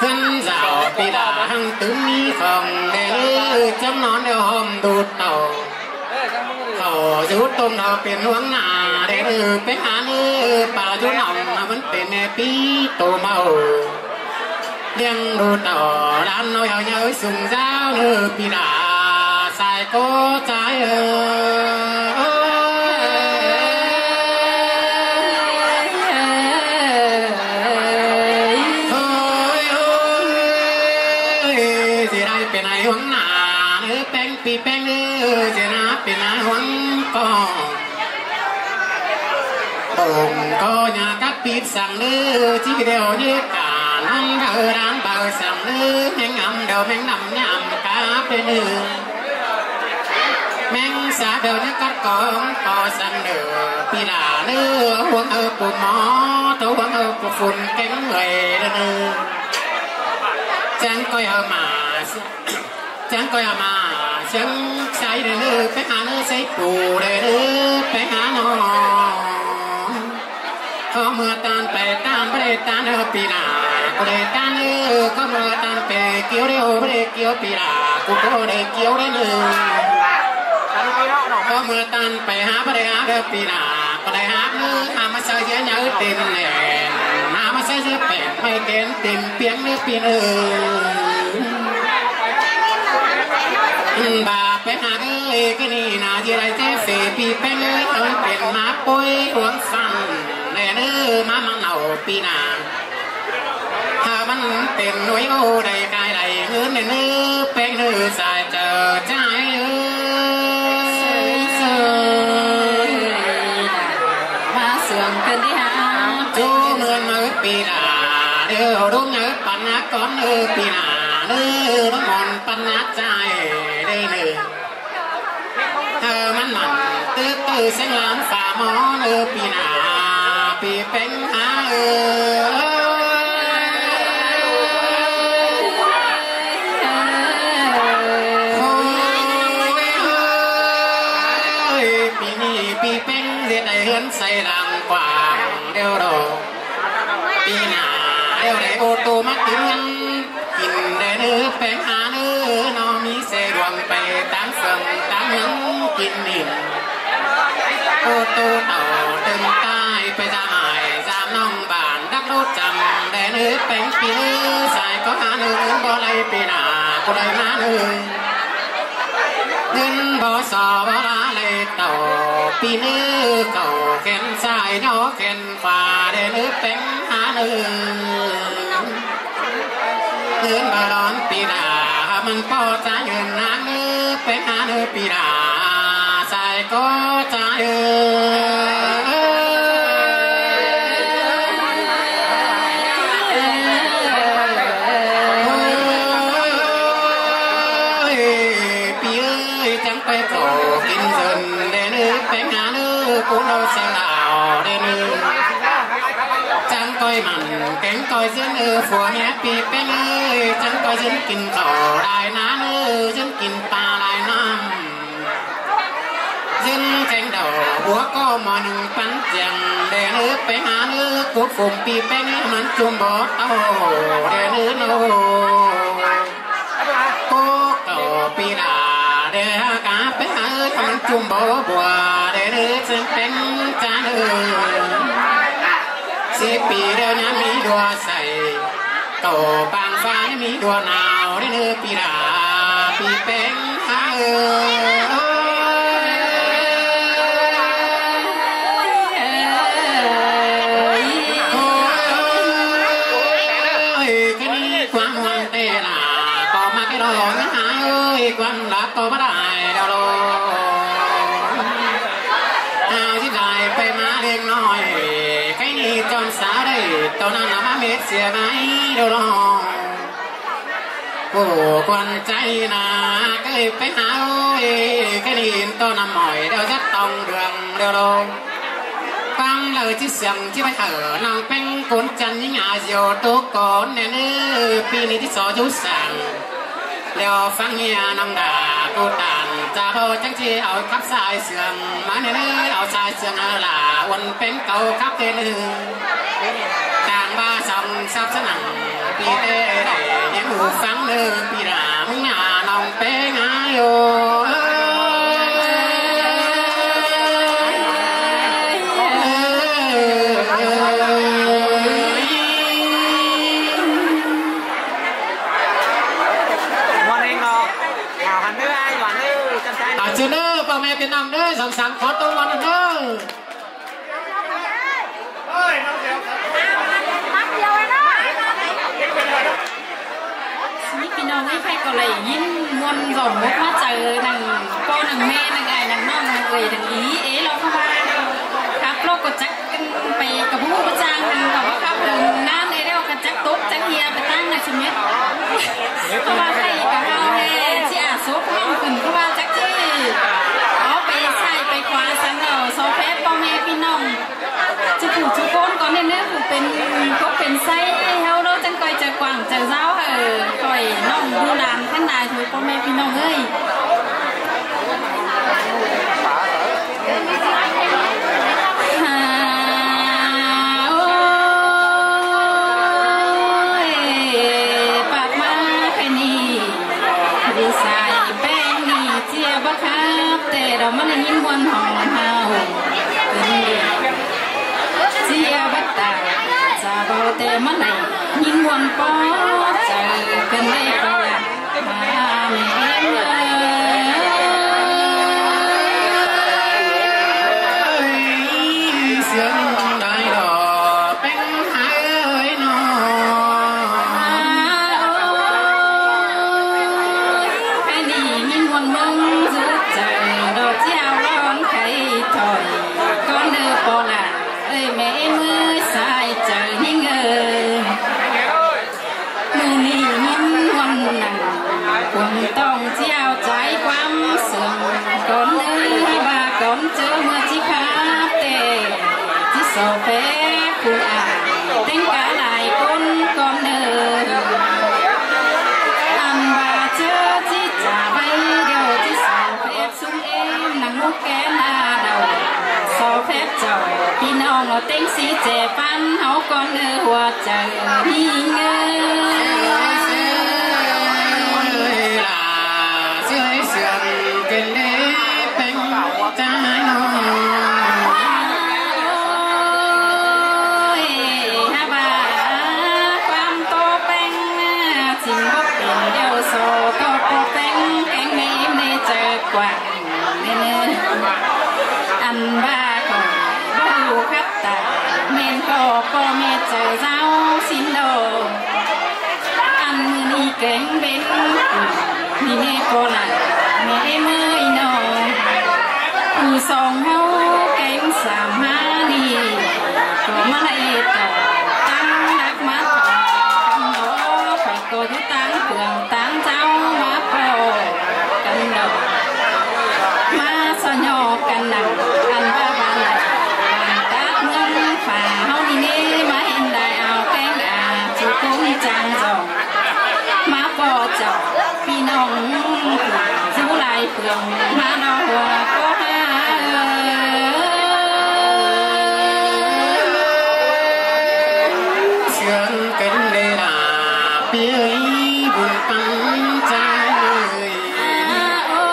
ขึ้นสาวปีดาหังตึงมีของเด้อจำนอนเดียวหอมดูดเต่าเขาจุดตรงเราเป็นหวงหน้าเด้อไปหาเนื้อป่าจุดหนองมันเป็นปีโตเมาเลี้ยงดูดเต่าร้านน้อยเอาเยอะสุ่มเจ้าเนื้อปีดาใส่โก้ใจหวงหน้าเนื้อแป้งปีแป้งเนื้อเจนาเป็นอาหวงกองผมก็อยากกับปีสั่งเนื้อที่เดียวยืดกานั่งเดินร้านเบาสั่งเนื้อแมงงำเดียวแมงนำยำกาเป็นเนื้อแมงสาเดียวยืดกัดกองก็สั่งเนื้อปีลาเนื้อหวงปูหมอตัวหวงปูฝุ่นแกงเลยเนื้อจังก็เอามาจังก็อย่ามาจังใส่เด้อไปหาเนื้อใส่ปูเด้อไปหาน้องเขาเมื่อตานไปตานบ่ได้ตานเด้อปีหน้าบ่ได้ตานเด้อเขาเมื่อตานไปเกี่ยวเด้อบ่ได้เกี่ยวปีหน้ากูก็บ่ได้เกี่ยวเด้อเขาเมื่อตานไปหาบ่ได้หาเด้อปีหน้าบ่ได้หาเด้อหามาใส่เยอะๆเต็มแหน่หามาใส่เสื้อแป้งไม่เต็มเปียงเด้อปีเอ้บาไปหาเอ้ยก็นี่นาที่ไรเจ๊เสปีไปเลยเป็นมาปุ้ยหวงสั่นแน่เนื้อมามังเอาปีนาถ้ามันเป็นหน่วยโอ้ได้กายได้เงินเนื้อเป็นเนื้อสายเจอใจมาเสื่อมกันที่หาจูเงินเนื้อปีนาเดี๋ยวรุ่งเนื้อปัญหาก้อนเนื้อปีนาเนื้อน้ำมันปัญหาใจมันตื้อเสียงล้านฝ่าหมอเนื้อปีหน้าปีเป็นหาปีนี้ปีเป็นเรียนได้เฮือนใส่ดังกว่าเดียวดอกปีหน้าเดียวได้โอโตมากินได้เนื้อแป้งหาเนื้อนอมีเสดวงไปตั้งเฟิงตั้งเงินกินนิ่มโอโตเต่าตึงใต้ไปจะหายจามน้องบ้านดักรถจำได้เนื้อแป้งปีเนื้อสายก็หาเนื้อบ่ไรปีหน้าก็ได้มาเนื้อเงินบ่สอบ่ลาเลยเต่าปีเนื้อเก่าแขนสายนอแขนฝ่าได้เนื้อแป้งหาเนื้อเงินบาร้อนปีดามันก็จะเงินหาเนื้อไปหาเนื้อปีดาใส่ก็จะปีเอ้ยจังไปโผล่กินเงินเด้อเนื้อไปหาเนื้อกูเอาเสียเหล่าเด้อเนื้อจังก้อยมันแกงก้อยเส้นฝัวแม่ปีเป็นเอ้ยจังก้อยฉันกินข้าวได้น้ำฉันกินปลาได้น้ำฉันแกงดอกหัวก็มอหนึ่งปันเจียงเด้อไปหาเนื้อกุดฝุ่มปีเป็นมันจุ่มบ่อเต้าเด้อโนโก้เก่าปีดาเด้อกาไปหามันจุ่มบ่อบัวเด้อฉันเป็นจานสิปีเดียวนี้มีดวงใสโตบางฟ้ามีดวงหนาวได้เนื้อปีดาปีเป็นหาแค่นี้ความหวังเตล่าต่อมาแค่รอหาความรักต่อมาได้ดาวเอาที่ได้ไปมาเล็กน้อยจอนสาได้ตอนนั้นมาเม็ดเสียไหมเดี๋ยวรอโอ้ควันใจนะก็เลยไปหาแค่นี้ตอนน้ำหอยเดี๋ยวจะต้องเรื่องเดี๋ยวรอฟังเลยที่เสียงที่ไปน้องเป็นคนจันยิ่งอาเสียวตัวก่อนเนี่ยปีนี้ที่สอจุดสั่งเดี๋ยวฟังเฮียน้องด่ากูตันจะพอจังที่เอาขับสายเสื่อมมาเนี่ยเอาสายเสื่อมล่ะวันเป็นเก่าขับเทนึงต่างบ้าสองซับสนั่งปีเต้ ฟังเด้อพี่รามึงหน้าน้องเป้งาโยเจอเด้อพ่อแม่พี่น้องเด้อสองๆขอตัววันเด้อเฮ้ยน้องเดียวนักเดียวเนาะนี่พี่น้องนี่ใครก็เลยยิ้มมวนหย่อมมุกมาเจอดังพ่อดังแม่ดังไอ้ดังน้องดังเอ๋ยดังอีเราเข้ามาครับโลกก็จักไปกับผู้ประจางดังกับว่าครับถึงน้ำในเรื่องกันจักตุ๊บจักเฮียไปตั้งในชีวิตเพราะว่าใครกับเราเนี่ยที่อาซุกห้องขึ้นเพราะว่าจักที่เอาไปใส่ไปคว้าสันเราโซเฟสพ่อแม่พี่น้องจะผูกชุกก้นก่อนเนี่ยผูกเป็นก็เป็นไส้เฮาเราจังก่อยจะกว่างจะเจ้าก่อยน้องดูหลานท่านนายถือพ่อแม่พี่น้องเอ้ยเราไม่ได้ยินวันของเฮาเสียบัตตาจะบอกแต่มันไหนยินวันปอใจกันได้ก็มาแม่เสียงได้ดอกเป็นหายนอแค่นี้ยินวันมึงสุดใจดอกเจ้าร้อนไข่ถอยก้อนเนื้อปอละเอ้ยแม่มือสายใจยิ่งมือนี้ยินวันนั้นควรต้องเจ้าใจความเสื่อมก้อนเนื้อว่าก้อนเจอเมื่อที่ขาเตะที่โซเฟคุณอาเต็งกะหลายคนก้อนเนื้ออันว่าเจอที่จ่าไปเดียวที่โซเฟซุ่มเอ็มนั่งมุกแกหน้าเดาโซเฟเจ้าพี่น้องเราเต็งสีเจ็บฟันเฮาก้อนเนื้อหัวใจนี่เงยกันเล่เป็นใจน้องฮาบาความโตเป็นสิ่งบ่เป็นเดียวโซก็โตเป็นแกงไม่ในเจอกว่าอันบ้าก็บ่รู้ครับตาเมนก็เมเจอเจ้าสินโดอันมือนี้แกงเป็นนี่แม่ก็ละแม่เมื่อยนอนผู้สองเฮาแกงสามหานี่ก็มาให้ต่อตั้งนักมาคำโนไปก็อยู่ตั้งเพื่องตั้งเจ้ามาพอกันดอกมาสยอกันหนักกันบ้าบ้านตัดเงินฝ่าเฮานี่นี่มาเห็นได้เอาแกงจุกุ้งจางจองมาพอเจ้าพี่น้องจูไล่เปลืองมาดอกหัวก็หาเชื่อกันได้ละเปียบุญปังใจโอ้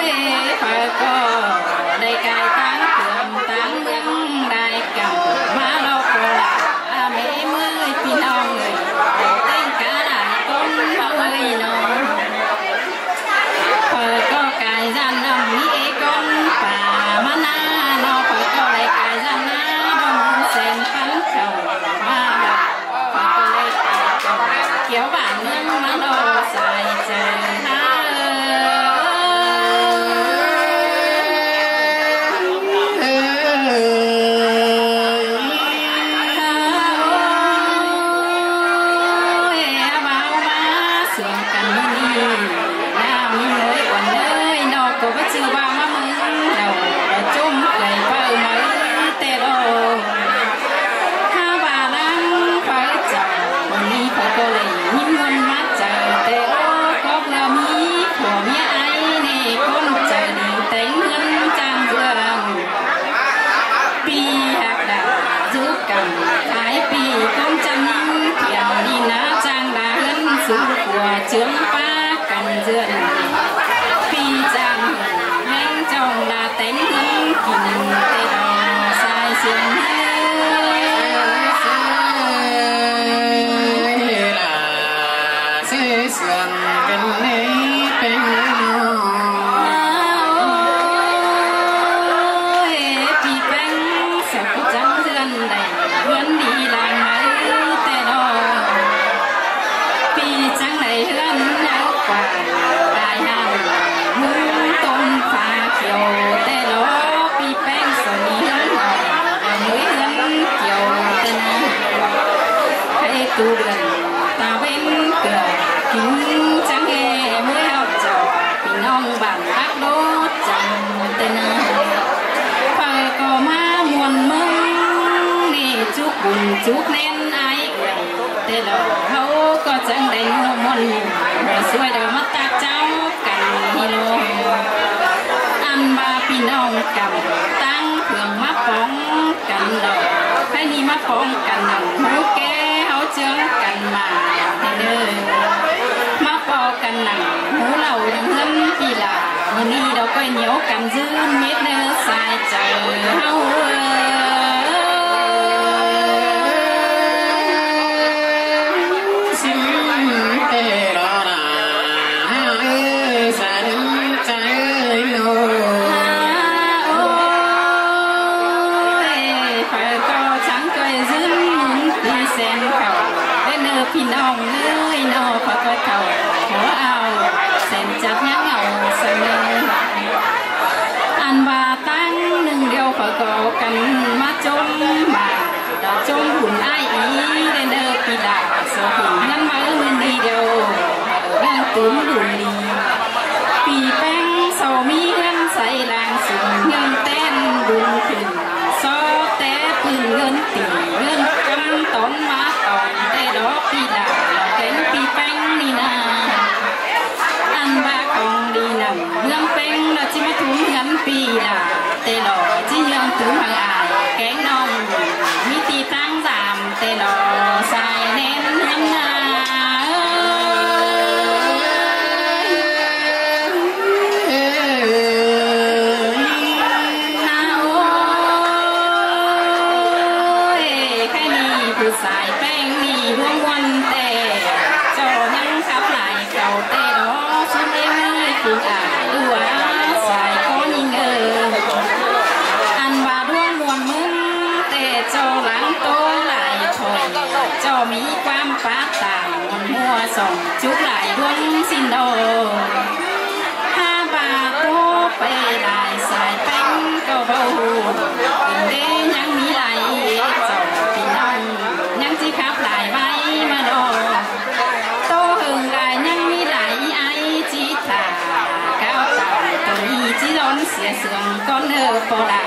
ยพอก็ได้กายตั้งเปลืองตั้งเมืองได้กับมาดอกหัวไม่เมื่อยพี่น้องเต้นกะได้ต้นเฮาเลยน้องก็กายจันน้ำมีเอกอนป่ามะนานอก็เลยกายจันน้ำบนเส้นพันเข่ามาก็เลยกายเกี่ยวบ้านเมืองมาดอ เจืองป้ากันเจือนปีจังแม่งจองลาแต่งเงินกินแต่ดอกสายเสียงตูเดือนตาเว้นเกิดกินจังแห่เมื่อเอาเจ้าพี่น้องบ้านรักรถจังแต่นาเปิดก็มามวนมึงนี่จุกบุญจุกแน่นไอ้แต่เราเขาก็จังได้นมนสวยเดี๋ยวมาตักเจ้ากันฮิโลอันบาพี่น้องกันตั้งเครื่องมาป้องกันเราใครนี่มาป้องกันหนังหูแกเจืองกันมาเด้อมาปอกันหนังหูเราดังเฮิมพี่ล่ะมื้อนี้เราก็เหนียวกันยืนเม็ดเด้อสายใจเฮาสิเตรอนาเอ้ยสันใจโลโอ้ยไฟก็ฉันก็ยืนที่แสนเขาพี่น้องเอ้ยน้อพอก็เข้าขอเอาเส้นจับยังเอาเสนออันว่าตั้งหนึ่งเดียวพอก็กันมาจมมาดาจมหุ่นอ้ายอีเด้อพี่ดาโซหุ่นนั้นมาเงินดีเดียวเรื่องตุ้มดุลีปีแป้งโซมีเงินใส่ลางสูงเงินเต้นบุญขึ้นซอแต่พื้นเงินตีเงินกำต้นมาต่อนแต่ดอกพี่ดาเราเป็นปีแป้งนี่นาอันว่าของดีนำเมืองแป้งเราจิมาทุ่มเงินปีดาแต่หล่อจิยังตุ้มหางอายแกงน้องมีตีตั้งสามแต่หล่อใส่เน้นแห่งนาสายแป้งนี่ร่วงวันแต่เจ้ายังขับไหลเก่าแต่ดอกสุดเลี้ยงเลยคุณอาดูว่าสายก้อนยิงอันว่าร่วงมวนมึงแต่เจ้าหลังโตไหลถอยเจ้ามีความป้าต่างมันหัวส่องจุกไหลร่วงสินโด5 บาทโตไปไหลสายแป้งก็เบาเด้ยังมีไหลเจ้าพี่น้องยังจีขับหลายใบมาดอกโตหึงหลายยังมีหลายไอจีตาก้าวตาตัวนี้จีร้อนเสียเสื่อมก้อนปอดา